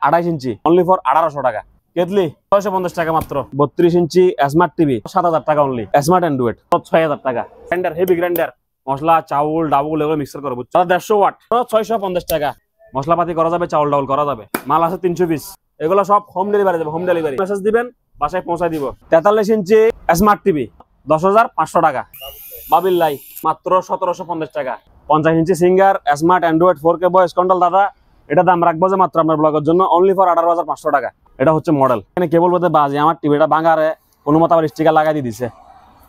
28 inch only for 1800 টাকা। কেতলি 650 টাকা মাত্র। 32 ইঞ্চি স্মার্ট টিভি 7000 টাকা অনলি। স্মার্ট অ্যান্ড্রয়েড 6000 টাকা। গ্রাইন্ডার, হেভি গ্রাইন্ডার, মশলা চাউল ডাউল এগুলো মিক্সার করে বুঝছো 150 ওয়াট 650 টাকা। মশলাপাতি করা যাবে, চাউল ডাউল করা যাবে। মাল আছে 300 পিস। এগুলো সব হোম ডেলিভারি যাবে, হোম ডেলিভারি। মেসেজ দিবেন, বাসায় পৌঁছায় দিব। 43 ইঞ্চি স্মার্ট টিভি 10500 টাকা। বাবিল্লাই মাত্র 1750 টাকা। 50 inch Singer smart android 4K voice control দাদা, এটা দাম রাখবো যে মাত্র আপনার ব্লগের জন্য অনলি ফর 18500 টাকা। এটা হচ্ছে মডেল। এখানে কেবল বলতে বাজে আমার টিভিটা ভাঙারে কোনো মতো আবার স্টিকার লাগাই দিয়ে দিছে।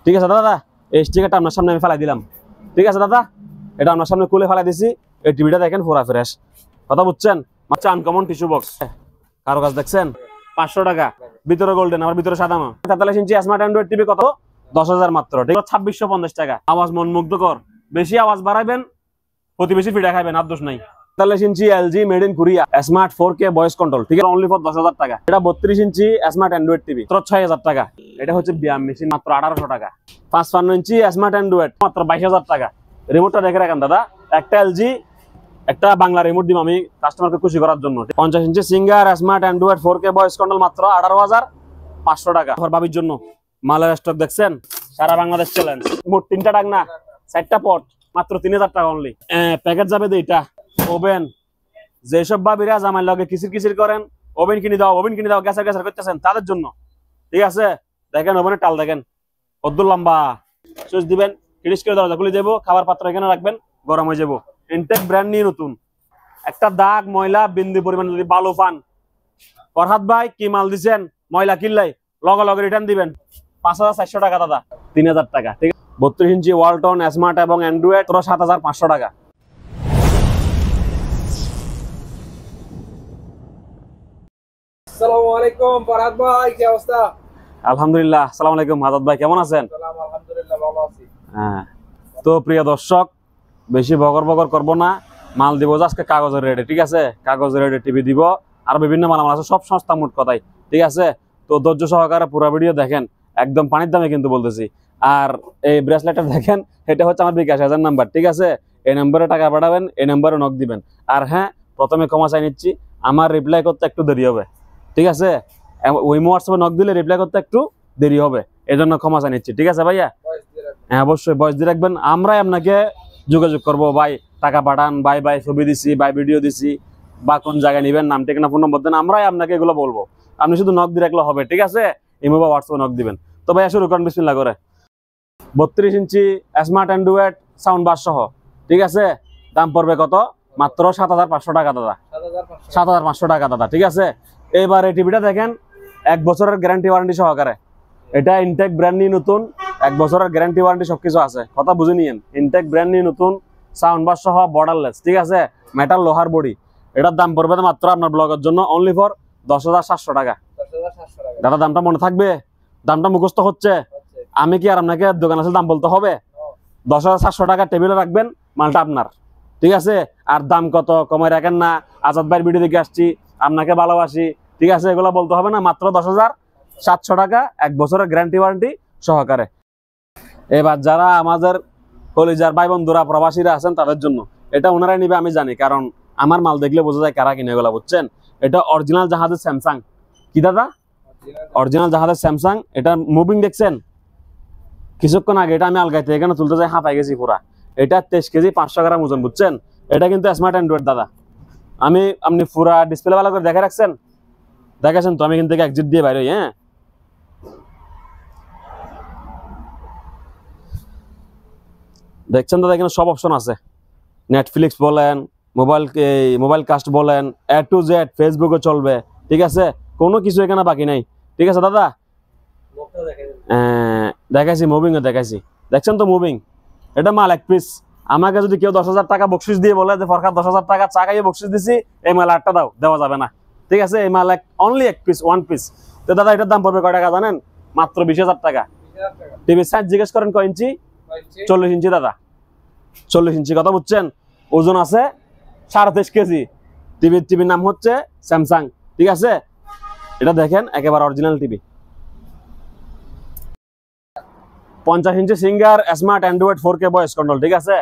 ঠিক আছে দাদা, এই স্টিকারটা আপনার সামনে আমি ফেলাই দিলাম। ঠিক আছে দাদা, এটা আপনার সামনে খুলে ফেলাই দিছি। এই টিভিটা দেখেন পুরা ফ্রেশ, কথা বুঝছেন? মাত্র আনকমন টিস্যু বক্স, কারো কাজ দেখছেন 500 টাকা। ভিতরে গোল্ডেন, আমার ভিতরে সাদা। 43 ইঞ্চি স্মার্ট অ্যান্ড্রয়েড টিভি কত? 10000 মাত্র। ঠিক আছে 2650 টাকা। আওয়াজ মন মুগ্ধকর, বেশি আওয়াজ বাড়াইবেন প্রতিবেশী ফিডা খাইবেন, আর দোষ নাই। 43 inch LG made in Korea smart 4K voice control, ঠিক আছে অনলি ফর 10000 টাকা। এটা 32 ইঞ্চি স্মার্ট অ্যান্ড্রয়েড টিভি মাত্র 6000 টাকা। এটা হচ্ছে ব্যায়াম মেশিন মাত্র 1800 টাকা। 55 ইঞ্চি স্মার্ট অ্যান্ড্রয়েড মাত্র 22000 টাকা। রিমোটটা দেখে রাখেন দাদা, একটা এলজি একটা বাংলা রিমোট দিব আমি কাস্টমারকে খুশি করার জন্য। 50 inch Singer smart android 4K voice control মাত্র 18500 টাকা। বাবির জন্য মালের স্টক দেখছেন, সারা বাংলাদেশ চ্যালেঞ্জ। মোট 3টা ডাক না 4টা পট মাত্র 3000 টাকা অনলি। প্যাকেট যাবে এইটা। ওভেন, যেসব ভাবিরা জামাই লগে কিসির কিসির করেন, ওভেন কিনে দাও, ওভেন কিনে দাও, গ্যাসের গ্যাসের করতেছেন, তাদের জন্য। ঠিক আছে, দেখেন ওভেনের টাল দেখেন কত লম্বা। সুইচ দিবেন, ফিনিশ করে দরজা খুলে যাবো, খাবার পাত্র এখানে রাখবেন, গরম হয়ে যাবো। ইনটেক ব্র্যান্ড নিয়ে নতুন। একটা দাগ ময়লা বিন্দু পরিমাণ যদি বালু পান, ফরহাদ ভাই কি মাল দিচ্ছেন, ময়লা কিনলাই লগে লগে রিটার্ন দিবেন। 5400 টাকা দাদা, 3000 টাকা। ঠিক আছে 32 ইঞ্চি ওয়ালটন স্মার্ট এবং অ্যান্ড্রয়েড 7500 টাকা। আসসালামু আলাইকুম ফরহাদ ভাই, কি অবস্থা? আলহামদুলিল্লাহ। আসসালামু আলাইকুম আজাদ ভাই, কেমন আছেন? আলহামদুলিল্লাহ ভালো আছি। হ্যাঁ, তো প্রিয় দর্শক, বেশি বগর বগর করবো না, মাল দিব আজকে কাগজের রেটে। ঠিক আছে, কাগজের রেটে টিভি দিব, আর বিভিন্ন মালামাল আছে, সব সস্তা মোট কথাই। ঠিক আছে, তো ধৈর্য সহকারে পুরো ভিডিও দেখেন, একদম পানির দামে কিন্তু বলতেছি। আর এই ব্রেসলেটটা দেখেন, এটা হচ্ছে আমার বিকাশ হাজার নাম্বার। ঠিক আছে, এই নম্বরে টাকা পাঠাবেন, এই নম্বরে নক দিবেন। আর হ্যাঁ, প্রথমে ক্ষমা চাই নিচ্ছি, আমার রিপ্লাই করতে একটু দেরি হবে। ঠিক আছে, ওই হোয়াটসঅ্যাপে নক দিলে রিপ্লাই করতে একটু দেরি হবে, এজন্য ক্ষমা চাই নিচ্ছি। ঠিক আছে ভাইয়া? হ্যাঁ অবশ্যই ভয়েস দিয়ে রাখবেন, আমরাই আপনাকে যোগাযোগ করবো। ভাই টাকা পাঠান, ভাই ভাই ছবি দিছি, ভাই ভিডিও দিছি, বা কোন জায়গায় নেবেন, নাম ঠিকানা ফোন নম্বর দেন, আমরাই আপনাকে এগুলো বলবো। আপনি শুধু নক দিয়ে রাখলে হবে। ঠিক আছে, ইমো বা হোয়াটসঅ্যাপে নক দিবেন। তো ভাইয়া শুরু করেন, বিসমিল্লাহ করে। 32 ইঞ্চি স্মার্ট অ্যান্ড্রয়েড সাউন্ড বার সহ। ঠিক আছে, দাম পড়বে কত? মাত্র 7500 টাকা দাদা। 7500 টাকা দাদা। ঠিক আছে, এবার এই টিভিটা দেখেন, 1 বছরের গ্যারান্টি ওয়ারেন্টি সহকারে। এটা ইনটেক ব্র্যান্ড নিয়ে নতুন, 1 বছরের গ্যারান্টি ওয়ারেন্টি সবকিছু আছে, কথা বুঝে নিয়েন। ইনটেক ব্র্যান্ড নিয়ে নতুন, সাউন্ড বার সহ, বর্ডারলেস। ঠিক আছে, মেটাল লোহার বডি। এটার দাম পড়বে মাত্র আপনার ব্লগের জন্য অনলি ফর 10700 টাকা। দাদা দামটা মনে থাকবে? দামটা মুখস্থ হচ্ছে? আমি কি আর আপনাকে দোকান আছে দাম বলতে হবে? 10700 টাকা টেবিলে রাখবেন, মালটা আপনার। ঠিক আছে, আর দাম কত কমাই রাখেন না, আজাদ ভাইয়ের ভিডিও দেখে আসছি, আপনাকে ভালোবাসি। ঠিক আছে, এগুলো বলতে হবে না, মাত্র 10700 টাকা, 1 বছরের গ্যারান্টি ওয়ারেন্টি সহকারে। এবার যারা আমাদের কলিজার ভাই বন্ধুরা প্রবাসীরা আছেন তাদের জন্য, এটা ওনারাই নিবে আমি জানি, কারণ আমার মাল দেখলে বোঝা যায় কারা কিনে এগুলো, বুঝছেন? এটা অরিজিনাল জাহাজের স্যামসাং। কি দাদা? অরিজিনাল জাহাজের স্যামসাং। এটা মুভিং দেখছেন? কিছুক্ষণ আগে এটা আমি আলগাইতে এখানে তুলতে যাই, হাঁপাই গেছি পুরা। এটা 23 কেজি 500 গ্রাম ওজন, বুঝছেন? এটা কিন্তু স্মার্ট অ্যান্ড্রয়েড দাদা। আপনি পুরা ডিসপ্লে ভালো করে দেখে রাখছেন? দেখেছেন তো? আমি কিন্তু এক্সিট দিয়ে বাইরে। হ্যাঁ, দেখছেন দাদা, এখানে সব অপশন আছে। নেটফ্লিক্স বলেন, মোবাইল কাস্ট বলেন, A to Z, ফেসবুকে চলবে। ঠিক আছে, কোনো কিছু এখানে বাকি নাই। ঠিক আছে দাদা, দেখাইছি, মুভিংও দেখাইছি, দেখছেন তো মুভিং। এটা মাল 1 পিস। আমাকে যদি কেউ 10000 টাকা বকশিস দিয়ে বলে যে ফরহাদ 10000 টাকা চা খাইয়ে বকশিস দিছি, এই মাল 8টা দাও, দেওয়া যাবে না। ঠিক আছে, এই মাল অনলি 1 পিস, 1 পিস। তো দাদা এটার দাম পড়বে কয় টাকা জানেন? মাত্র 20000 টাকা। টিভির সাইজ জিজ্ঞেস করেন কয় ইঞ্চি? 40 ইঞ্চি দাদা। 40 ইঞ্চি, কথা বুঝছেন? ওজন আছে 23.5 কেজি। টিভির নাম হচ্ছে স্যামসাং। ঠিক আছে, এটা দেখেন একেবারে original TV. 50 inch Singer smart android 4K voice control. ঠিক আছে,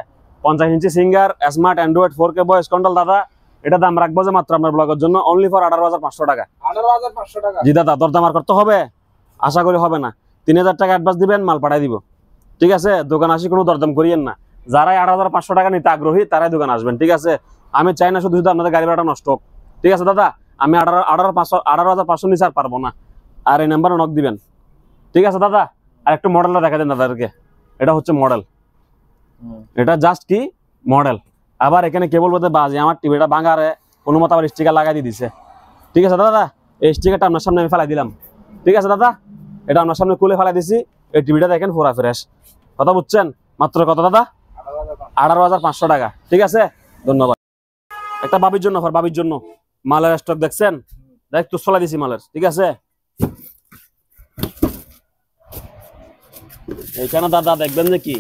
50 inch Singer smart android 4K voice control দাদা, এটা দাম রাখবো যে মাত্র আপনার ব্লগের জন্য অনলি ফর 18,500 টাকা। 18,500 টাকা। জি দাদা, দরদাম আর করতে হবে? আশা করি হবে না। 3,000 টাকা অ্যাডভান্স দিবেন, মাল পাঠাই দিব। ঠিক আছে, দোকান আসি কোনো দরদাম করিয়েন না। যারাই 18,500 টাকা নিতে আগ্রহী তারাই দোকান আসবেন। ঠিক আছে, আমি চাই না শুধু শুধু আপনাদের গাড়ি ভাড়াটা নষ্ট হোক। ঠিক আছে দাদা, আমি 18,500 নিচে আর পারবো না। আর এই নাম্বারে নক দিবেন। ঠিক আছে দাদা, আর একটু মডেলটা দেখা দেন দাদাদেরকে। এটা হচ্ছে মডেল, এটা জাস্ট কি মডেল। আবার এখানে কেবল বলতে বাজে আমার টিভিটা ভাঙারে কোনো মতো আবার স্টিকার লাগাই দিয়ে দিছে। ঠিক আছে দাদা, এই স্টিকারটা আপনার সামনে আমি ফেলাই দিলাম। ঠিক আছে দাদা, এটা আপনার সামনে খুলে ফেলাই দিছি। এই টিভিটা দেখেন পুরা ফ্রেশ। কথা বুঝছেন? মাত্র কত দাদা? 18,500 টাকা। ঠিক আছে, ধন্যবাদ। একটা বাবির জন্য, বাবির জন্য মালের স্টক দেখছেন? দেখ তো ফেলাই দিছি মালের। ঠিক আছে, এইখানে দাদা দেখবেন যে কি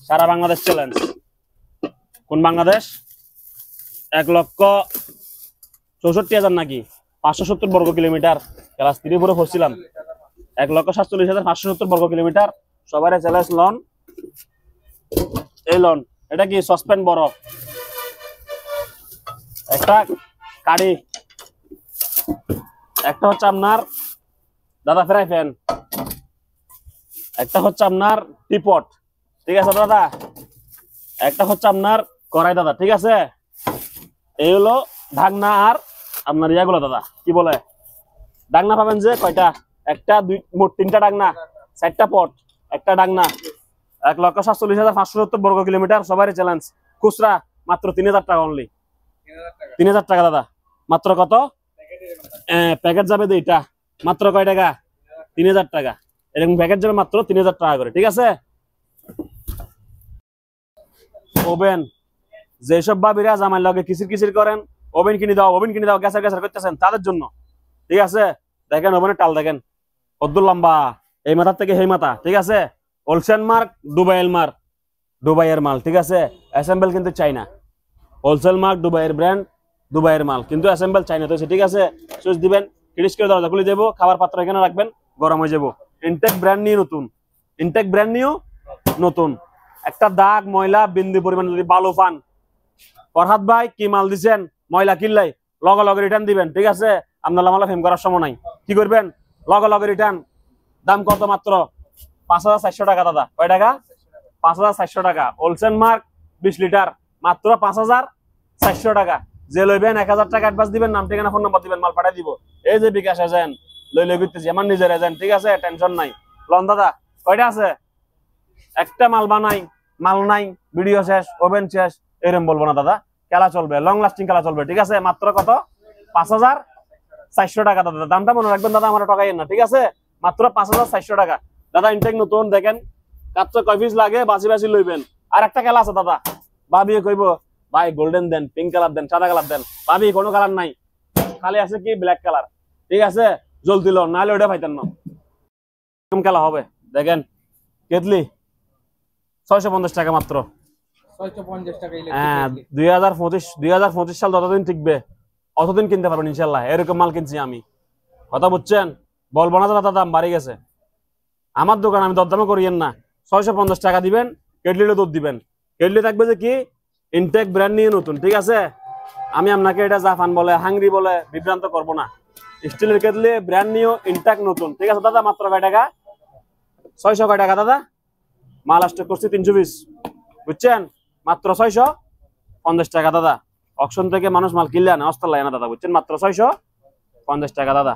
সারা বাংলাদেশ চ্যালেঞ্জ। কোন বাংলাদেশ? 1,64,000 নাকি 570 বর্গ কিলোমিটার। ক্লাস 3 পরে পড়ছিলাম। 1,47,570 বর্গ কিলোমিটার। সবার চ্যালেঞ্জ লন। এই লন, এটা কি সসপেন বরফ, একটা কাড়ি, একটা হচ্ছে আপনার দাদা ফ্রাই প্যান, একটা হচ্ছে আপনার টিপট। ঠিক আছে দাদা, একটা হচ্ছে আপনার কড়াই দাদা। ঠিক আছে, এই হলো ঢাকনা। আর আপনার ইয়াগুলো দাদা কি বলে ডাকনা পাবেন যে কয়টা? একটা, দুই, মোট 3টা ডাকনা, 4টা পট, একটা ডাকনা। 1,47,570 বর্গ কিলোমিটার। সবারই চ্যালেঞ্জ। খুচরা মাত্র 3,000 টাকা অনলি। 3,000 টাকা দাদা। মাত্র কত? প্যাকেট যাবে এইটা মাত্র কয় টাকা? 3,000 টাকা। এরকম প্যাকেট যাবে মাত্র 3,000 টাকা করে। ঠিক আছে, ওভেন যেসব ভাবিরা জামাই লগে কিচির কিচির করেন, ওভেন কিনে দাও, ওভেন কিনে দাও, গ্যাসের গ্যাসের করতেছেন, তাদের জন্য। ঠিক আছে, দেখেন ওভেনের টাল দেখেন কত লম্বা, এই মাথার থেকে এই মাথা। ঠিক আছে, হোলসেল মার্ক, দুবাইয়ের মাল। ঠিক আছে, অ্যাসেম্বল কিন্তু চাইনা। হোলসেল মার্ক, দুবাইয়ের ব্র্যান্ড, দুবাইয়ের মাল, কিন্তু অ্যাসেম্বল চাইনা তো। ঠিক আছে, সুইচ দিবেন, ক্রিস করে দরজা খুলে দেবো, খাবার পাত্র এখানে রাখবেন, গরম হয়ে যাবো। ইনটেক ব্র্যান্ড নিউ নতুন, ইনটেক ব্র্যান্ড নিউ নতুন। একটা দাগ ময়লা বিন্দু পরিমাণ যদি বালু পান, ফরহাদ ভাই কি মাল দিচ্ছেন, ময়লা কিনলাই লগে লগে রিটার্ন দিবেন। ঠিক আছে, আপনার মালা ফেম করার সময় নাই। কি করবেন? লগে লগে রিটার্ন। দাম কত? মাত্র 5,400 টাকা দাদা। কয় টাকা? 5,400 টাকা। হোলসেল মার্ক 20 লিটার, মাত্র 5,400 টাকা। যে লইবেন 1,000 টাকা অ্যাডভান্স দিবেন, নাম ঠিকানা ফোন নাম্বার দিবেন, মাল পাঠাই দিব। এই যে বিকাশ এজেন্ট লই করতেছি, আমার নিজের এজেন্ট। ঠিক আছে, টেনশন নাই। লন দাদা, কয়টা আছে? একটা মাল বানাই, মাল নাই, ভিডিও শেষ, ওভেন শেষ, এরকম বলবো না দাদা। খেলা চলবে, লং লাস্টিং খেলা চলবে। ঠিক আছে, মাত্র কত? 5,400 টাকা দাদা। দামটা মনে রাখবেন দাদা, আমার টাকাইয়েন না। ঠিক আছে, মাত্র 5,400 টাকা দাদা। ইনটেক নতুন দেখেন, কাচ্চা কয় পিস লাগে বাসি বাসি লইবেন। আর একটা খেলা আছে দাদা, ভাবি কইব ভাই গোল্ডেন দেন, পিঙ্ক কালার দেন, সাদা কালার দেন। ভাবি কোনো কালার নাই, খালি আছে কি ব্ল্যাক কালার। ঠিক আছে, জলদি লো, নাহলে ওটা পাইতেন না। খেলা হবে দেখেন, কেতলি 650 টাকা মাত্র। 650 টাকা। হ্যাঁ, 2025 সাল যতদিন টিকবে অতদিন কিনতে পারবেন ইনশাল্লাহ। এরকম মাল কিনছি আমি। কথা বুঝছেন? বলবো না দাদা দাম বাড়ি গেছে। আমার দোকান, আমি দরদামও করিয়েন না। 650 টাকা দিবেন, কেটলিরও দুধ দিবেন। কেটলি থাকবে যে কি ইনটেক ব্র্যান্ড নিয়ে নতুন। ঠিক আছে, আমি আপনাকে এটা জাপান বলে, হাঙ্গরি বলে বিভ্রান্ত করবো না। স্টিলের কেটলি ব্র্যান্ড নিউ, ইনটেক নতুন। ঠিক আছে দাদা, মাত্র কয় টাকা? 600 কয় টাকা দাদা? মাল স্টক করছি 320, বুঝছেন? মাত্র 650 টাকা দাদা। অকশন থেকে মানুষ মাল কিনলে আনে, অস্ত্র লাগে না দাদা, বুঝছেন? মাত্র 650 টাকা দাদা।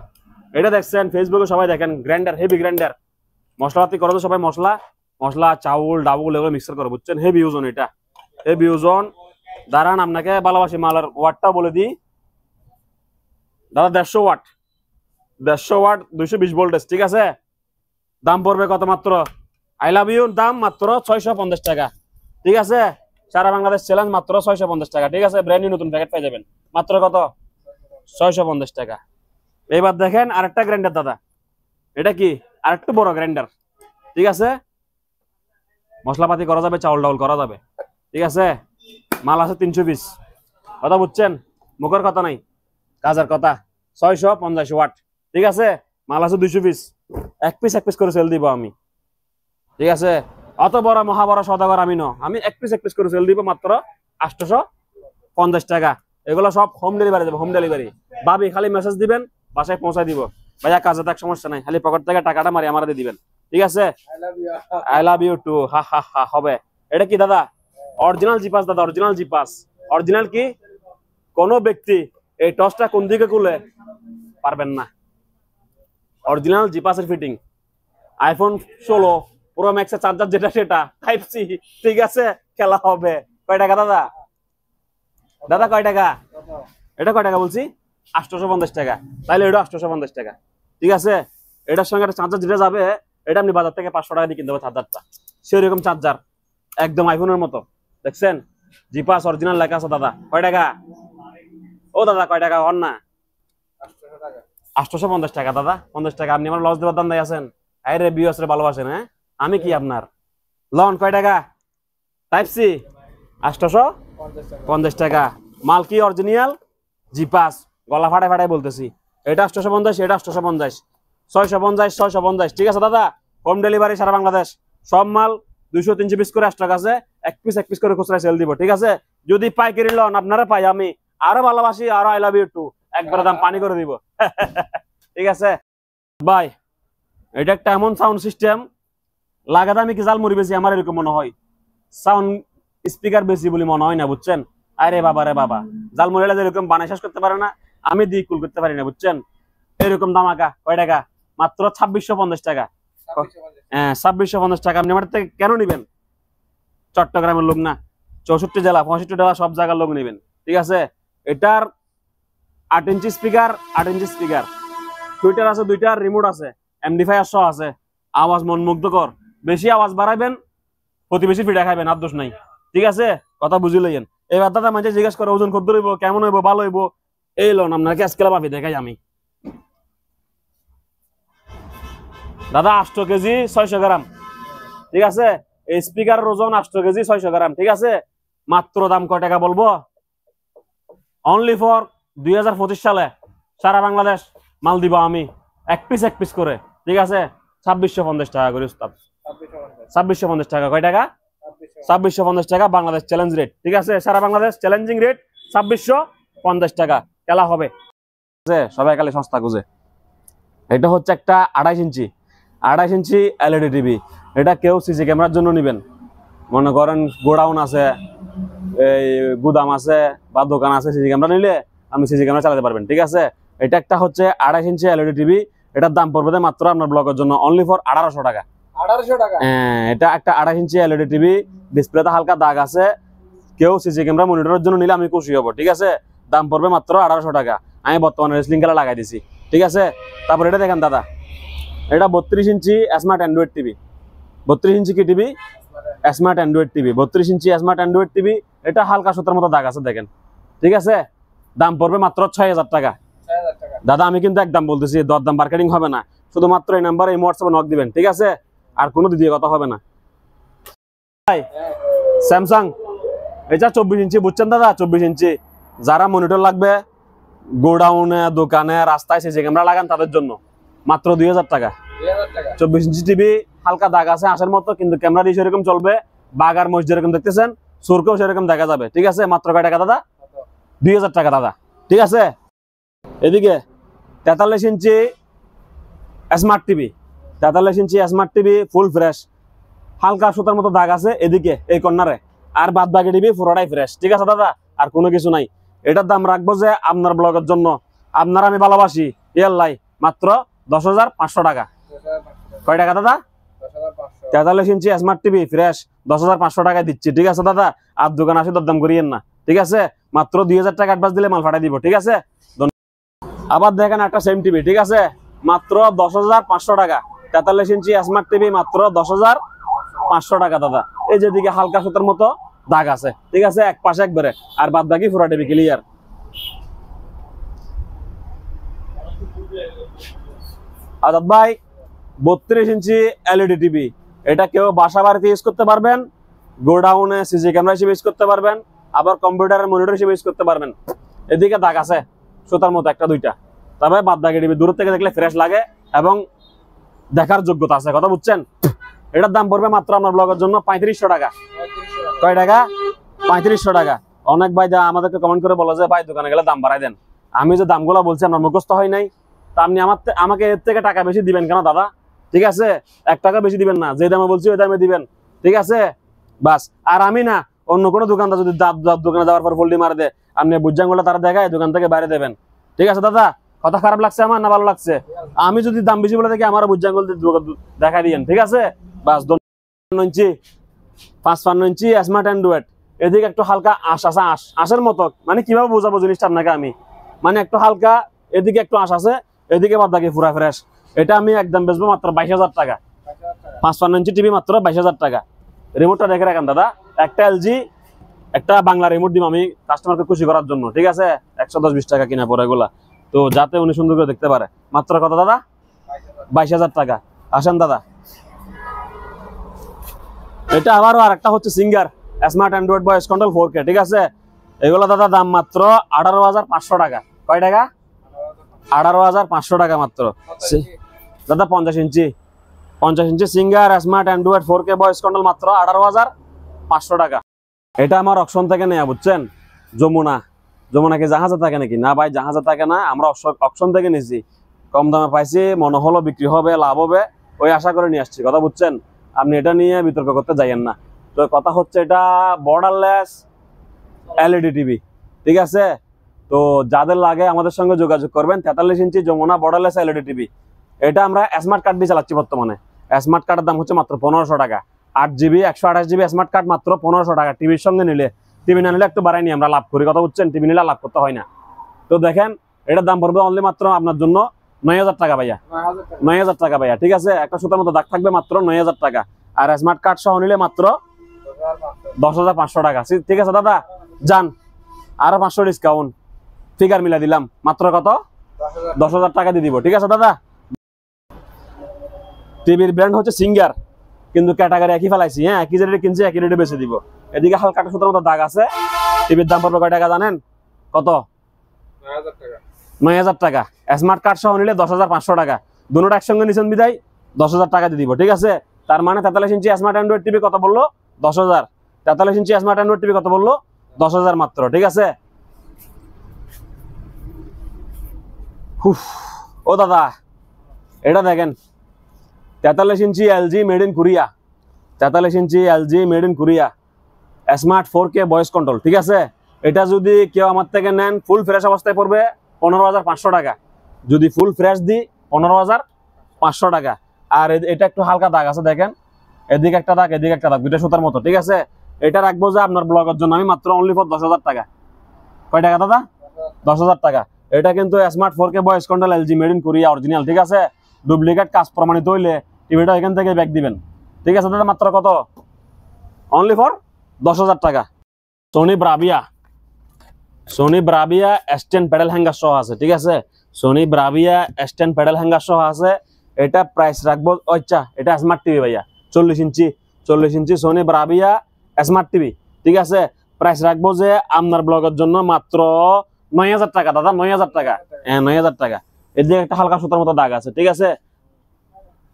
এটা দেখছেন ফেসবুকে সবাই দেখেন, গ্রাইন্ডার, হেভি গ্রাইন্ডার। মশলাপাতি করে তো সবাই মশলা চাউল ডাউল এগুলো মিক্সার করে, বুঝছেন? হেভি ওজন, এটা হেভি ওজন। দাঁড়ান আপনাকে ভালোবাসি মালের ওয়াটটা বলে দিই দাদা। 150 ওয়াট, 150 ওয়াট, 220 ভোল্টেজ। ঠিক আছে, দাম পড়বে কত? মাত্র আই লাভ ইউ দাম মাত্র 650 টাকা। ঠিক আছে, সারা বাংলাদেশ চ্যালেঞ্জ, মাত্র 650 টাকা। ঠিক আছে, ব্র্যান্ড নিউ নতুন প্যাকেট পেয়ে যাবেন মাত্র কত? 650 টাকা। এবার দেখেন আরেকটা গ্রাইন্ডার দাদা। এটা কি আরেকটু বড় গ্রাইন্ডার। ঠিক আছে, মশলাপাতি করা যাবে, চাউল ডাউল করা যাবে। ঠিক আছে, মাল আছে 320। কথা বুঝছেন? মুখের কথা নাই, কাজের কথা। 650 ওয়াট। ঠিক আছে, মাল আছে 200 পিস। এক পিস করে সেল দিব আমি। ঠিক আছে, অত বড় মহাবড় সদাগর আমি ন, আমি এক পিস করে সেল দিব মাত্র 850 টাকা। এগুলো সব হোম ডেলিভারি যাবে, হোম ডেলিভারি। ভাবি খালি মেসেজ দিবেন, বাসায় পৌঁছায় দিব। ভাইয়া কাজে থাক, সমস্যা নাই, খালি পকেট থেকে টাকাটা মারি আমার দিয়ে দিবেন, ঠিক আছে? আই লাভ ইউ টু, হা হা হা। হবে। এটা কি দাদা? অরিজিনাল জিপাস দাদা, অরিজিনাল জিপাস। অরিজিনাল কি? কোন ব্যক্তি এই টসটা কোন দিকে খুলে পারবেন না। অরিজিনাল জিপাসের ফিটিং। আইফোন 16 প্রো ম্যাক্স এর চার্জার যেটা সেটা টাইপ সি, ঠিক আছে? খেলা হবে। কয় টাকা দাদা? দাদা কয় টাকা? এটা কয় টাকা বলছি? 850 টাকা। তাইলে এটা 850 টাকা, ঠিক আছে? এটার সঙ্গে একটা চার্জার যেটা যাবে, এটা আপনি বাজার থেকে 500 টাকা দিয়ে কিনতে হবে চার্জারটা। সেরকম চার্জার, একদম আইফোনের মতো। দেখছেন? জিপাস অরিজিনাল লেখা আছে দাদা। কয় টাকা? ও দাদা কয় টাকা? হন না 850 টাকা দাদা। 50 টাকা আপনি আমার লস দেওয়ার দাম দিয়ে আছেন? আরে বিয়স রে ভালোবাসেন, হ্যাঁ? আমি কি আপনার লন? কয় টাকা? টাইপ সি 850 টাকা। মাল কি? Original Geepas. গলা ফাটায় ফাটায় বলতেছি। এটা 850, এটা 850, 650, 650, ঠিক আছে দাদা? হোম ডেলিভারি সারা বাংলাদেশ। সব মাল 200-300 পিস করে 8 টাকা আছে, এক পিস করে খুচরা সেল দিব, ঠিক আছে? যদি পাইকারি লন আপনারা পাই, আমি আরো ভালোবাসি, আরো আই লাভ ইউ টু, একবার দাম পানি করে দিব। ঠিক আছে ভাই? এটা একটা এমন সাউন্ড সিস্টেম, লাগাতে আমি কি জাল মুড়ি বেশি আমার এরকম মনে হয়। সাউন্ড স্পিকার বেশি বলে মনে হয় না, বুঝছেন? আরে বাবা রে বাবা, জাল মুড়িটা যেরকম বানাই শেষ করতে পারে না, আমি দিয়ে কুল করতে পারি না, বুঝছেন? এরকম দামাকা। কয় টাকা? মাত্র 2650 টাকা। হ্যাঁ 2650 টাকা। আপনি আমার থেকে কেন নিবেন? চট্টগ্রামের লোক না, 64 জেলা 65 জেলা সব জায়গার লোক নেবেন, ঠিক আছে? এটার 8 inch speaker, 8 inch speaker, Twitter আছে, দুইটা রিমোট আছে, MD5 আছে। আওয়াজ মন মুগ্ধকর। বেশি আওয়াজ বাড়াইবেন, প্রতিবেশী ফিডা খাইবেন, আর দোষ নাই, ঠিক আছে? কথা বুঝি লইয়েন। এবার দাদা মাঝে জিজ্ঞেস করে ওজন কত হইব, কেমন হইব, ভালো হইব। এই লোন আপনাকে আজকে ভাবি দেখাই আমি। দাদা 8 কেজি 600 গ্রাম, ঠিক আছে? এই স্পিকারের ওজন 8 কেজি 600 গ্রাম, ঠিক আছে? মাত্র দাম কয় টাকা বলবো? অনলি ফর 2025 সালে সারা বাংলাদেশ মাল দিব আমি, এক পিস করে, ঠিক আছে? 2650 টাকা করে উস্তাদ। 2650 টাকা। কয় টাকা? 2650 টাকা বাংলাদেশ চ্যালেঞ্জ রেট, ঠিক আছে? সারা বাংলাদেশ চ্যালেঞ্জিং রেট 2650 টাকা। খেলা হবে। সবাই খালি সস্তা খুঁজে। এটা হচ্ছে একটা 28 ইঞ্চি এলইডি টিভি। এটা কেউ সিসি ক্যামেরার জন্য নিবেন, মনে করেন গোডাউন আছে, এই গুদাম আছে বা দোকান আছে, সিসি ক্যামেরা নিলে আপনি সিসি ক্যামেরা চালাতে পারবেন, ঠিক আছে? এটা একটা হচ্ছে 28 ইঞ্চি এলইডি টিভি। এটার দাম পড়বে মাত্র আপনার ব্লগের জন্য অনলি ফর 1800 টাকা। 1800 টাকা? হ্যাঁ, এটা একটা 28 ইঞ্চি এলইডি টিভি। ডিসপ্লেতে হালকা দাগ আছে, কেউ সিসি ক্যামেরা মনিটরের জন্য নিলে আমি খুশি হব, ঠিক আছে? দাম পড়বে মাত্র 1800 টাকা। আমি বর্তমানে রেসলিং খেলা লাগাই দিছি, ঠিক আছে? তারপর এটা দেখেন দাদা, এটা 32 ইঞ্চি স্মার্ট অ্যান্ড্রয়েড টিভি। 32 ইঞ্চি কি টিভি? Smart Android TV. 32 ইঞ্চি স্মার্ট অ্যান্ড্রয়েড টিভি। এটা হালকা সুতার মতো দাগ আছে, দেখেন, ঠিক আছে? দাম পড়বে মাত্র 6000 টাকা। দাদা আমি কিন্তু একদম বলতেছি, দরদাম মার্কেটিং হবে না, শুধুমাত্র এই নাম্বারে এই হোয়াটসঅ্যাপে নক দিবেন, ঠিক আছে? আর কোনো দিদির কথা হবে না। স্যামসাং, এটা 24 ইঞ্চি, বুঝছেন দাদা? 24 ইঞ্চি। যারা মনিটর লাগবে, গোডাউনে, দোকানে, রাস্তায় সিসি ক্যামেরা লাগান, তাদের জন্য মাত্র 2000 টাকা। 24 ইঞ্চি টিভি, হালকা দাগ আছে আসার মতো, কিন্তু ক্যামেরা দিয়ে সেরকম চলবে। বাগার মহিষ যেরকম দেখতেছেন, সুরকেও সেরকম দেখা যাবে, ঠিক আছে? মাত্র কয় টাকা দাদা? 2000 টাকা দাদা, ঠিক আছে? এদিকে 43 ইঞ্চি স্মার্ট টিভি। 43 ইঞ্চি স্মার্ট টিভি, ফুল ফ্রেশ, হালকা সুতার মতো দাগ আছে এদিকে এই কর্নারে, আর বাদ বাকি টিভি পুরোটাই ফ্রেশ, ঠিক আছে দাদা? আর কোনো কিছু নাই। এটার দাম রাখবো যে আপনার ব্লগের জন্য, আপনার আমি ভালোবাসি, ইয়াল্লাই, মাত্র 10500 টাকা। কয় টাকা দাদা? 43 ইঞ্চি স্মার্ট টিভি ফ্রেশ 10500 টাকায় দিচ্ছি, ঠিক আছে দাদা? আর দোকান আসে দরদাম করিয়েন না, ঠিক আছে? মাত্র 2000 টাকা অ্যাডভান্স দিলে মাল ফাটাই দিব, ঠিক আছে? আবার দেখেন একটা সেম টিভি, ঠিক আছে? মাত্র 10500 টাকা। 43 ইঞ্চি স্মার্ট টিভি মাত্র 10500 টাকা দাদা। এই যেদিকে হালকা সুতার মতো দাগ আছে, ঠিক আছে? এক পাশে একবারে, আর বাদ বাকি পুরো টিভি ক্লিয়ার। আজাদ ভাই 32 ইঞ্চি এলইডি টিভি। এটা কেউ বাসা বাড়িতে ইউজ করতে পারবেন, গোডাউনে সিসি ক্যামেরা হিসেবে ইউজ করতে পারবেন, আবার কম্পিউটারের মনিটর হিসেবে ইউজ করতে পারবেন। এদিকে দাগ আছে সুতার মতো একটা দুইটা, তবে বাদ বাকি টিভি দূর থেকে দেখলে ফ্রেশ লাগে এবং দেখার যোগ্যতা আছে, কথা বুঝছেন? এটার দাম পড়বে মাত্র আপনার ব্লগের জন্য 3500 টাকা। কয় টাকা? 3500 টাকা। অনেক ভাই আমাদেরকে কমেন্ট করে বলে যে ভাই দোকানে গেলে দাম বাড়াই দেন। আমি যে দামগুলো বলছি আমার মুখস্থ হয় নাই, তা আপনি আমাকে এর থেকে টাকা বেশি দিবেন কেন দাদা? ঠিক আছে, 1 টাকা বেশি দিবেন না, যে দামে বলছি ওই দামে দিবেন। ঠিক আছে বাস। আর আমি না অন্য কোনো দোকানদার যদি দোকানে যাওয়ার পর ফোল্ডি মারে দেয়, আপনি বুঝাঙ্গুলো তারা দেখায় দোকান থেকে বাইরে দেবেন। ঠিক আছে দাদা, কথা খারাপ লাগছে আমার না ভালো লাগছে? আমি যদি দাম বেশি বলে থাকি আমার বুঝাঙ্গুল দেখা দিয়েন। ঠিক আছে বাস। 55 ইঞ্চি 55 ইঞ্চি স্মার্ট অ্যান্ড্রয়েড, এদিকে একটু হালকা আশ আছে, আশের মতো, মানে কিভাবে বোঝাবো জিনিসটা আপনাকে আমি, মানে একটু হালকা এদিকে একটু আশ আছে, এদিকে বাদ বাকি পুরা ফ্রেশ। এটা আমি একদম বেচবো মাত্র 22,000 টাকা। 55 ইঞ্চি টিভি মাত্র 22,000 টাকা। রিমোটটা দেখে রাখেন দাদা, একটা এলজি একটা বাংলা রিমোট দিব আমি কাস্টমারকে খুশি করার জন্য। ঠিক আছে, 110-20 টাকা কিনা পরে এগুলা, তো যাতে উনি সুন্দর করে দেখতে পারে। মাত্র কত দাদা? 22,000 টাকা। আসেন দাদা, এটা আবারও আর একটা হচ্ছে singer smart Android voice control 4K। ঠিক আছে, এগুলো দাদা দাম মাত্র 18,500 টাকা। কয় টাকা? 18,500 টাকা মাত্র দাদা। 50 inch Singer smart android 4K voice control মাত্র 18,500 টাকা। এটা আমার অকশন থেকে নেয়া, বুঝছেন? যমুনা কি জাহাজে থাকে নাকি? না ভাই, জাহাজে থাকে না, আমরা অকশন থেকে নিয়েছি, কম দামে পাইছি, মনে হলো বিক্রি হবে, লাভ হবে, ওই আশা করে নিয়ে আসছি। কথা বুঝছেন? আপনি এটা নিয়ে বিতর্ক করতে যাইয়েন না। তো কথা হচ্ছে এটা বর্ডারলেস এলইডি টিভি। ঠিক আছে, তো যাদের লাগে আমাদের সঙ্গে যোগাযোগ করবেন। 43 ইঞ্চি যমুনা বর্ডারলেস এলইডি টিভি। এটা আমরা স্মার্ট কার্ড দিয়ে চালাচ্ছি বর্তমানে। স্মার্ট কার্ডের দাম হচ্ছে মাত্র 1500 টাকা। 8GB 128GB স্মার্ট কার্ড মাত্র 1500 টাকা। টিভির সঙ্গে নিলে, টিভি না নিলে একটু বাড়াই নিয়ে আমরা লাভ করি। কথা বুঝছেন? টিভি নিলে লাভ করতে হয় না। তো দেখেন, এটার দাম পড়বে অনলি মাত্র আপনার জন্য 9,000 টাকা ভাইয়া। 9,000 টাকা ভাইয়া। ঠিক আছে, একটা সুতার মতো দাগ থাকবে মাত্র 9,000 টাকা। আর স্মার্ট কার্ড সহ নিলে মাত্র 10,500 টাকা। ঠিক আছে দাদা, যান, আরো 500 ডিসকাউন্ট, ফিগার মিলা দিলাম, মাত্র কত? 10,000 টাকা দিয়ে দিব। ঠিক আছে দাদা। টিভির ব্র্যান্ড হচ্ছে সিঙ্গার, কিন্তু ক্যাটাগরি একই ফেলাইছি। হ্যাঁ, একই রেটে কিনছি, একই রেটে বেচে দিব। এদিকে হালকা সুতার মতো দাগ আছে। টিভির দাম পড়বে কয় টাকা জানেন? কত? 9,000 টাকা। স্মার্ট কার্ড সহ নিলে 10,500 টাকা। দুটোটা একসঙ্গে নিছেন বিদায় 10,000 টাকা দিয়ে দিব। ঠিক আছে, তার মানে 43 ইঞ্চি স্মার্ট অ্যান্ড্রয়েড টিভি কত বললো? 10,000। 43 ইঞ্চি স্মার্ট অ্যান্ড্রয়েড টিভি কত বললো? 10,000 মাত্র। ঠিক আছে। ও দাদা, এটা দেখেন, 43 inch LG made in Korea. 43 inch LG made in Korea smart 4K voice control. ঠিক আছে, এটা যদি কেউ আমার থেকে নেন ফুল ফ্রেশ অবস্থায় পড়বে 15,500 টাকা। যদি ফুল ফ্রেশ দিই 15,500 টাকা। আর এটা একটু হালকা দাগ আছে দেখেন, এদিকে একটা দাগ, এদিকে একটা দাগ, দুইটা সুতার মতো। ঠিক আছে, এটা রাখবো যে আপনার ব্লগের জন্য আমি মাত্র অনলি ফর 10,000 টাকা। কয় টাকা দাদা? 10,000 টাকা। এটা কিন্তু smart 4K voice control LG made in Korea original. ঠিক আছে, ডুপ্লিকেট কাজ প্রমাণিত হইলে টিভিটা এখান থেকে ব্যাক দিবেন। ঠিক আছে দাদা, মাত্র কত? অনলি ফর 10,000 টাকা। Sony Bravia stand paddle hanger সহ আছে। ঠিক আছে, Sony Bravia stand paddle hanger সহ আছে। এটা প্রাইস রাখবো, আচ্ছা এটা স্মার্ট টিভি ভাইয়া, 40 ইঞ্চি সোনি ব্রাভিয়া স্মার্ট টিভি। ঠিক আছে, প্রাইস রাখবো যে আপনার ব্লগের জন্য মাত্র 9,000 টাকা দাদা। 9,000 টাকা। হ্যাঁ, 9,000 টাকা। এদিকে একটা হালকা সুতার মতো দাগ আছে। ঠিক আছে,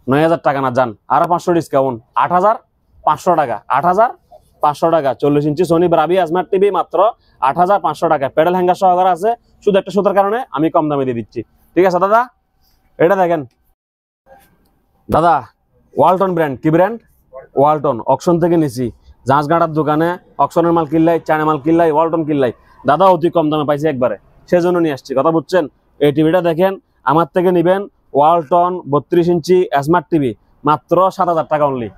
9,000 টাকা না, যান, আরো 500 ডিসকাউন্ট, 8,500 টাকা। 8,500 টাকা। 40 ইঞ্চি সোনি ব্রাভিয়া স্মার্ট টিভি মাত্র 8,500 টাকা। প্যাডেল হ্যাঙ্গার সহকারে আছে, শুধু একটা সুতার কারণে আমি কম দামে দিয়ে দিচ্ছি। ঠিক আছে দাদা, এটা দেখেন দাদা, ওয়ালটন ব্র্যান্ড। কি ব্র্যান্ড? ওয়ালটন। অকশন থেকে নিছি, জাহাজঘাটার দোকানে অকশনের মাল কিনলাই, চায়না মাল কিনলাই, ওয়ালটন কিনলাই দাদা, অতি কম দামে পাইছি একবারে, সেজন্য নিয়ে আসছি। কথা বুঝছেন? এই টিভিটা দেখেন, আমার থেকে নিবেন ওয়ালটন 32 ইঞ্চি স্মার্ট টিভি মাত্র 7,000 টাকা অনলি।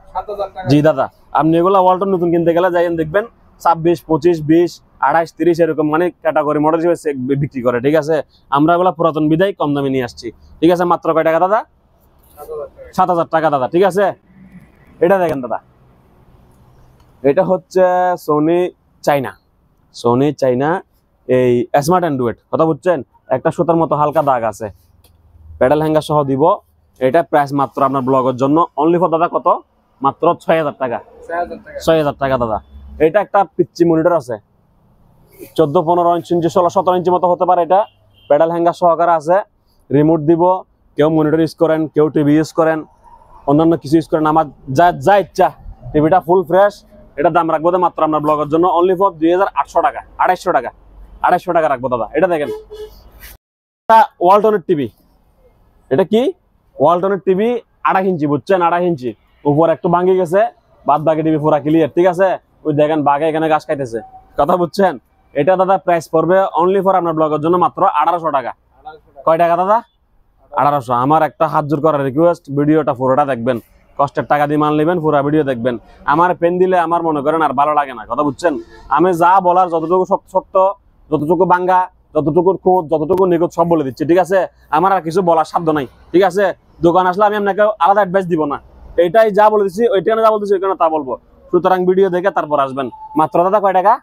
জি দাদা, আপনি এগুলো ওয়ালটন নতুন কিনতে গেলে যাইয়েন, দেখবেন 26, 25, 20, 28, 30 এরকম মানে ক্যাটাগরি মডেল হিসেবে বিক্রি করে। ঠিক আছে, আমরা এগুলো পুরাতন বিদায় কম দামে নিয়ে আসছি। ঠিক আছে, মাত্র কয় টাকা দাদা? 7,000 টাকা দাদা। ঠিক আছে, এটা দেখেন দাদা, এটা হচ্ছে সোনি চাইনা এই স্মার্ট অ্যান্ড্রয়েড। কথা বুঝছেন? একটা সুতার মতো হালকা দাগ আছে, প্যাডেল হ্যাঙ্গার সহ দিব। এটা প্রাইস মাত্র আপনার ব্লগের জন্য অনলি ফর দাদা কত? মাত্র 6,000 টাকা। 6,000 টাকা দাদা। এটা একটা পিচ্চি মনিটর আছে, 14, 15 ইঞ্চি, 16, 17 ইঞ্চি মতো হতে পারে। এটা প্যাডেল হ্যাঙ্গার সহকারে আছে, রিমোট দিব। কেউ মনিটর ইউজ করেন, কেউ টিভি ইউজ করেন, অন্যান্য কিছু ইউজ করেন, আমার যা ইচ্ছা। টিভিটা ফুল ফ্রেশ, এটা দাম রাখবো মাত্র আপনার ব্লগের জন্য অনলি ফর 2800 টাকা, 2800 টাকা, 2800 টাকা রাখবো দাদা। এটা দেখেন ওয়ালটনের টিভি, এটা কি ওয়ালটনের টিভি 28 ইঞ্চি, বুঝছেন? 28 ইঞ্চি, উপর একটু ভাঙি গেছে, বাদ বাকি টিভি পুরা ক্লিয়ার, ঠিক আছে? ওই দেখেন বাঘে এখানে ঘাস খাইতেছে, কথা বুঝছেন? এটা দাদা প্রাইস পড়বে অনলি ফর আপনার ব্লগের জন্য মাত্র 1800 টাকা। কয় টাকা দাদা? 1800। আমার একটা হাত জোর করার রিকোয়েস্ট, ভিডিওটা পুরোটা দেখবেন, কষ্টের টাকা দিয়ে মাল নেবেন, পুরো ভিডিও দেখবেন। আমার পেন দিলে আমার মনে করেন আর ভালো লাগে না, কথা বুঝছেন? আমি যা বলার যতটুকু সত্য, যতটুকু বাঙ্গা, যতটুকু খুঁত, যতটুকু নিখুঁত সব বলে দিচ্ছি, ঠিক আছে? আমার আর কিছু বলার সাধ্য নাই, ঠিক আছে? দোকান আসলে আমি আপনাকে আলাদা অ্যাডভাইস দিব না, এইটাই যা বলে দিচ্ছি ওইখানে যা বলতেছি ওইখানে তা বলবো। সুতরাং ভিডিও দেখে তারপর আসবেন। মাত্র দাদা কয় টাকা?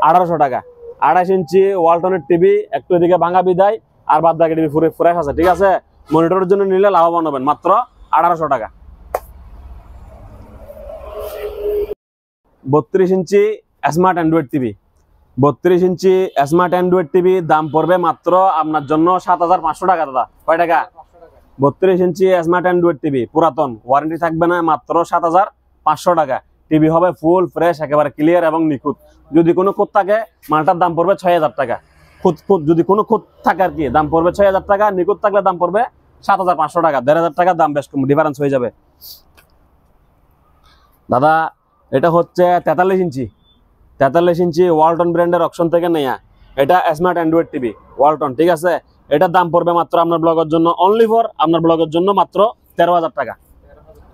1800 টাকা। 28 ইঞ্চি ওয়ালটনের টিভি, একটু এদিকে ভাঙা বিদায়, আর বাদ বাকি টিভি পুরো ফ্রেশ আছে, ঠিক আছে? মনিটরের জন্য নিলে লাভবান হবেন, মাত্র 1800 টাকা। 32 ইঞ্চি স্মার্ট অ্যান্ড্রয়েড টিভি, 32 ইঞ্চি স্মার্ট অ্যান্ড্রয়েড টিভি দাম পড়বে মাত্র আপনার জন্য 7500 টাকা দাদা। কয় টাকা? 32 ইঞ্চি স্মার্ট অ্যান্ড্রয়েড টিভি, পুরাতন, ওয়ারেন্টি থাকবে না, মাত্র 7500 টাকা। টিভি হবে ফুল ফ্রেশ, একেবারে ক্লিয়ার এবং নিখুঁত। যদি কোনো খুঁত থাকে মালটার দাম পড়বে 6000 টাকা। যদি কোনো খুঁত থাকে আর কি, দাম পড়বে 6000 টাকা। নিখুঁত থাকলে দাম পড়বে 7500 টাকা। 1500 টাকা দাম বেশ ডিফারেন্স হয়ে যাবে দাদা। এটা হচ্ছে 43 ইঞ্চি, 43 ইঞ্চি ওয়ালটন ব্র্যান্ডের অপশন থেকে নেয়া, এটা স্মার্ট অ্যান্ড্রয়েড টিভি ওয়ালটন, ঠিক আছে? এটার দাম পড়বে মাত্র আপনার ব্লগের জন্য অনলি ফর আপনার ব্লগের জন্য মাত্র 13000 টাকা।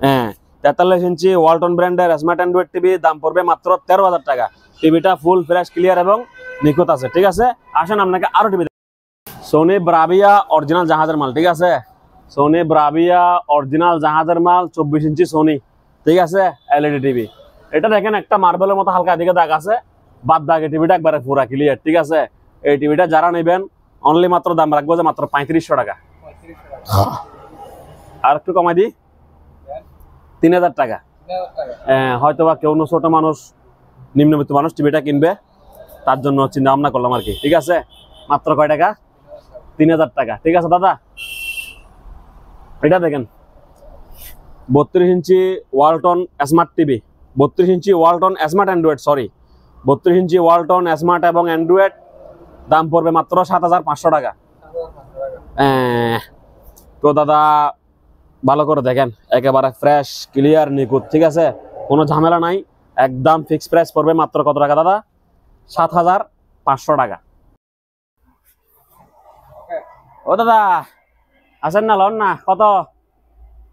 হ্যাঁ, 43 ইঞ্চি ওয়ালটন ব্র্যান্ডের স্মার্ট অ্যান্ড্রয়েড টিভি দাম পড়বে মাত্র 13000 টাকা। টিভিটা ফুল ফ্রেশ ক্লিয়ার এবং নিখুঁত আছে, ঠিক আছে? আসেন আপনাকে আরো টিভি। সোনি ব্রাভিয়া অরিজিনাল জাহাজের মাল, ঠিক আছে? সোনি ব্রাভিয়া অরিজিনাল জাহাজের মাল, 24 ইঞ্চি সোনি, ঠিক আছে? LED TV. এটা দেখেন একটা মার্বেলের মতো হালকা দিকে দাগ আছে, বাদ দাগে টিভিটা একবারে পুরা ক্লিয়ার, ঠিক আছে? এই টিভিটা যারা নেবেন অনলি মাত্র দাম রাখবো যে মাত্র 3500 টাকা। আর একটু কমাই দিই, 3000 টাকা। হয়তো বা কেউ ছোট মানুষ, নিম্নবিত্ত মানুষ টিভিটা কিনবে, তার জন্য চিন্তা ভাবনা করলাম আর কি, ঠিক আছে? মাত্র কয় টাকা? 3000 টাকা, ঠিক আছে দাদা? এটা দেখেন 32 ইঞ্চি ওয়ালটন স্মার্ট টিভি, 32 ইঞ্চি ওয়ালটন স্মার্ট অ্যান্ড্রয়েড, সরি 32 ইঞ্চি ওয়ালটন স্মার্ট এবং অ্যান্ড্রয়েড দাম পড়বে মাত্র 7500 টাকা। তো দাদা ভালো করে দেখেন, একেবারে ফ্রেশ ক্লিয়ার নিখুঁত, ঠিক আছে? কোনো ঝামেলা নাই, একদম ফিক্স প্রাইস পড়বে মাত্র কত টাকা দাদা? 7500 টাকা। ও দাদা আসেন না, লন না, কত?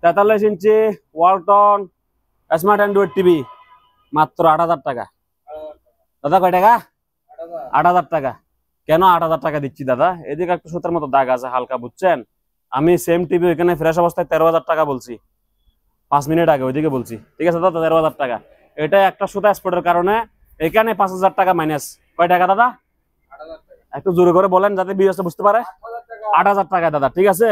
43 ইঞ্চি ওয়ালটন স্মার্ট অ্যান্ড্রয়েড টিভি মাত্র 8000 টাকা। দাদা কয় টাকা? 8000 টাকা। কেন 8000 টাকা দিচ্ছি দাদা? এদিকে একটা সুতার মতো দাগ আছে হালকা, বুঝছেন? আমি সেম টিভি এখানে ফ্রেশ অবস্থায় 13000 টাকা বলছি 5 মিনিট আগে, ওইদিকে বলছি, ঠিক আছে দাদা? 13000 টাকা। এটা একটা সুতা স্পটের কারণে এখানে 5000 টাকা মাইনাস। কয় টাকা দাদা? একটু জোরে করে বলেন যাতে বিএস বুঝতে পারে। 8000 টাকা দাদা, ঠিক আছে?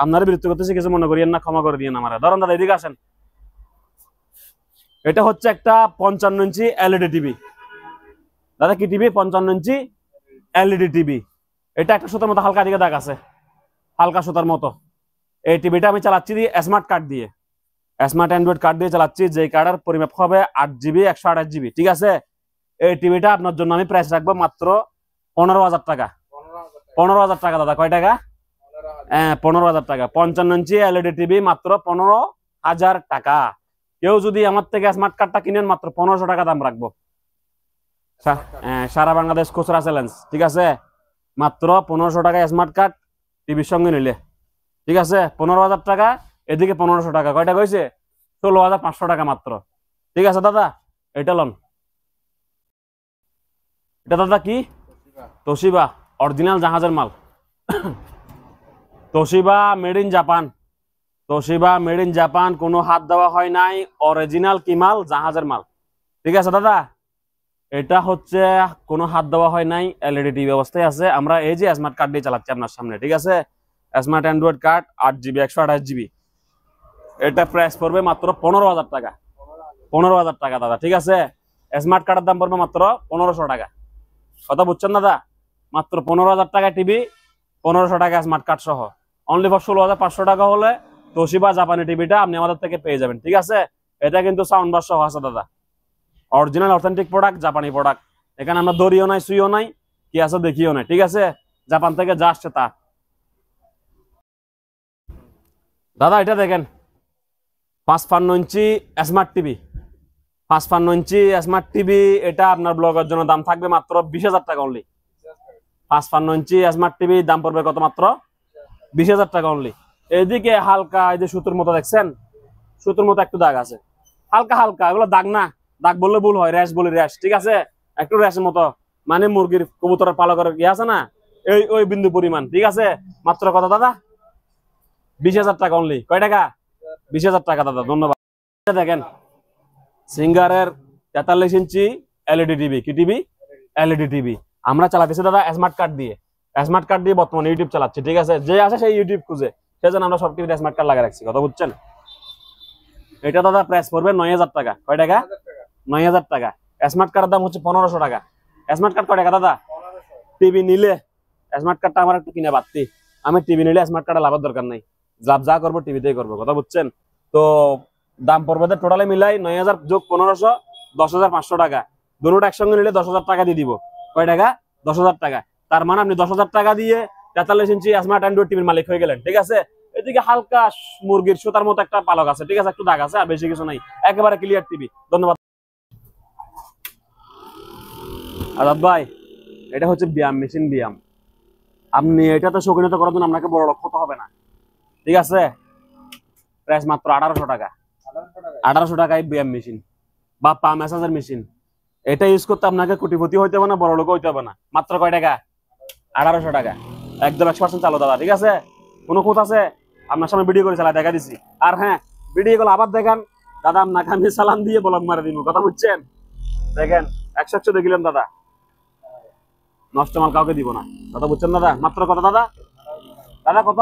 আপনারা বিরক্ত করতেছি, কিছু মনে করিয়েন না, ক্ষমা করে দিয়েন আমার। ধরুন দাদা এদিকে আসেন, এটা হচ্ছে একটা 55 ইঞ্চি এলইডি টিভি। দাদা কি টিভি? 55 inch LED TV. এটা একটা সুতার মতো হালকা দিকে দাগ আছে, হালকা সুতার মতো। এই টিভিটা আমি চালাচ্ছি দিয়ে স্মার্ট কার্ড দিয়ে, স্মার্ট অ্যান্ড্রয়েড কার্ড দিয়ে চালাচ্ছি, যে কার্ডের পরিমাপ হবে 8GB 128GB, ঠিক আছে? এই টিভিটা আপনার জন্য আমি প্রাইস রাখবো মাত্র 15000 টাকা। 15000 টাকা দাদা। কয় টাকা? 15000 টাকা। 55 ইঞ্চি এলইডি টিভি মাত্র 15000 টাকা। কেউ যদি আমার থেকে স্মার্ট কার্ডটা কিনেন মাত্র 1500 টাকা দাম রাখবো। সারা বাংলাদেশ খুচরা চ্যালেঞ্জ, ঠিক আছে? মাত্র 1500 টাকা স্মার্ট কার্ড টিভির সঙ্গে নিলে, ঠিক আছে? 15000 টাকা, এদিকে 1500 টাকা, কয়টা হয়েছে? 16500 টাকা মাত্র, ঠিক আছে দাদা? এটা লন। এটা দাদা কি? তোশিবা অরিজিনাল জাহাজের মাল। Toshiba made in Japan, Toshiba made in Japan, কোনো হাত দেওয়া হয় নাই, অরিজিনাল কি মাল? জাহাজের মাল, ঠিক আছে দাদা? এটা হচ্ছে কোনো হাত দেওয়া হয় নাই, এলইডি টিভি অবস্থায় আছে। আমরা এই যে স্মার্ট কার্ড দিয়ে চালাচ্ছি আপনার সামনে, ঠিক আছে? Smart Android card 8GB 128GB। এটা প্রাইস পড়বে মাত্র 15000 টাকা। 15000 টাকা দাদা, ঠিক আছে? স্মার্ট কার্ডের দাম পড়বে মাত্র 1500 টাকা। কথা বুঝছেন দাদা? মাত্র 15000 টাকা টিভি, 1500 টাকা স্মার্ট কার্ড সহ, অনলি ফর 16500 টাকা হলে তোশিবা জাপানি টিভিটা আপনি আমাদের থেকে পেয়ে যাবেন, ঠিক আছে? এটা কিন্তু সাউন্ড বার সহ আছে দাদা। অরিজিনাল অথেন্টিক প্রোডাক্ট, জাপানি প্রোডাক্ট। এখানে আমরা দড়িও নাই, সুইও নাই, কি আছে দেখিও নাই, ঠিক আছে? জাপান থেকে যা আসছে তা। দাদা এটা দেখেন 55 ইঞ্চি স্মার্ট টিভি, 55 ইঞ্চি স্মার্ট টিভি। এটা আপনার ব্লগের জন্য দাম থাকবে মাত্র 20,000 টাকা অনলি। 55 ইঞ্চি স্মার্ট টিভি দাম পড়বে কত? মাত্র 20,000 টাকা অনলি। এদিকে হালকা এই যে সুতোর মতো দেখছেন, সুতোর মতো একটু দাগ আছে, হালকা হালকা, এগুলো দাগ না, দাগ বললে ভুল হয়, র্যাশ বলি, র্যাশ, ঠিক আছে? একটু র্যাশের মতো, মানে মুরগির কবুতরের পালকের ইয়ে আছে না, এই ওই বিন্দু পরিমাণ, ঠিক আছে? মাত্র কত দাদা? 20,000 টাকা অনলি। কয় টাকা? 20,000 টাকা দাদা, ধন্যবাদ। দেখেন সিঙ্গারের 43 ইঞ্চি এলইডি টিভি। কি টিভি? LED TV. আমরা চালাতেছি দাদা স্মার্ট কার্ড দিয়ে, স্মার্ট কার্ড দিয়ে বর্তমানে ইউটিউব চালাচ্ছি, ঠিক আছে? যে আসে সেই ইউটিউব খুঁজে, সেজন্য আমরা সব টিভিতে স্মার্ট কার্ড লাগিয়ে রাখছি, কথা বুঝছেন? এটা দাদা প্রাইস পড়বে 9,000 টাকা। কয় টাকা? 9,000 টাকা। স্মার্ট কার্ডের দাম হচ্ছে 1500 টাকা। স্মার্ট কার্ড কয় টাকা দাদা? টিভি নিলে স্মার্ট কার্ডটা আমার একটু কিনে বাড়তি, আমি টিভি নিলে স্মার্ট কার্ডে লাভের দরকার নাই, লাভ যা করবো টিভিতেই করবো, কথা বুঝছেন? তো দাম পড়বে টোটালে মিলাই 9,000 যোগ 1500, 10,500 টাকা। দুটোটা একসঙ্গে নিলে 10,000 টাকা দিয়ে দিব। কয় টাকা? 10,000 টাকা। তার মানে আপনি 10,000 টাকা দিয়ে 43 ইঞ্চি স্মার্ট অ্যান্ড্রয়েড টিভির মালিক হয়ে গেলেন, ঠিক আছে? এদিকে হালকা মুরগির সুতার মতো একটা পালক আছে, ঠিক আছে? একটু দাগ আছে, আর বেশি কিছু নাই, একেবারে ক্লিয়ার টিভি। ধন্যবাদ। আজাদ ভাই এটা হচ্ছে ব্যায়াম মেশিন, ব্যায়াম। আপনি এটাতে শৌখিনতা করার জন্য আপনাকে বড় লক্ষ্য হতে হবে না, ঠিক আছে? প্রাইস মাত্র 1800 টাকা। 1800 টাকায় ব্যায়াম মেশিন বা পা ম্যাসাজের মেশিন। এটা ইউজ করতে আপনাকে কোটিপতি হইতে হবে না, বড় লোক হইতে হবে না। মাত্র কয় টাকা? 1800 টাকা। একদম 100% চালু দাদা, ঠিক আছে? কোনো খুঁত আছে? আপনার সামনে ভিডিও করে চালা দেখা দিছি। আর হ্যাঁ, ভিডিও গুলো আবার দেখান দাদা, আপনাকে আমি সালাম দিয়ে ব্লগ মারা দিব, কথা বুঝছেন? দেখেন 100 দেখিলেন দাদা, নষ্ট মাল কাউকে দিব না, কথা বুঝছেন দাদা? মাত্র কত দাদা? দাদা কত?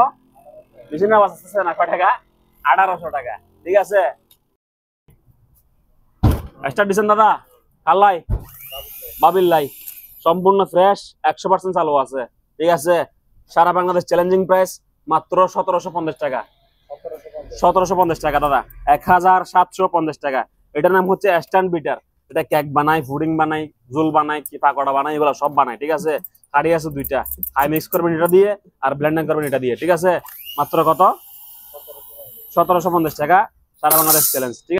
মেশিনের আওয়াজ আসতেছে না? কয় টাকা? 1800 টাকা, ঠিক আছে? স্টার্ট দিচ্ছেন দাদা? কাল্লাই বাবিল্লাই, সম্পূর্ণ ফ্রেশ, 100% চালু আছে, ঠিক আছে? সারা বাংলাদেশ চ্যালেঞ্জিং প্রাইস মাত্র 1750 টাকা। 1750 টাকা দাদা, 1750 টাকা। এটার নাম হচ্ছে স্ট্যান্ড বিটার। এটা কেক বানাই, পুডিং বানাই, জুল বানাই, কি পাকোড়া বানাই, এগুলো সব বানাই, ঠিক আছে? কারি আছে দুইটা, হাই মিক্স করবেন এটা দিয়ে, আর ব্লেন্ডিং করবেন এটা দিয়ে, ঠিক আছে? মাত্র কত? 1750 টাকা, সারা বাংলাদেশ চ্যালেঞ্জ, ঠিক আছে?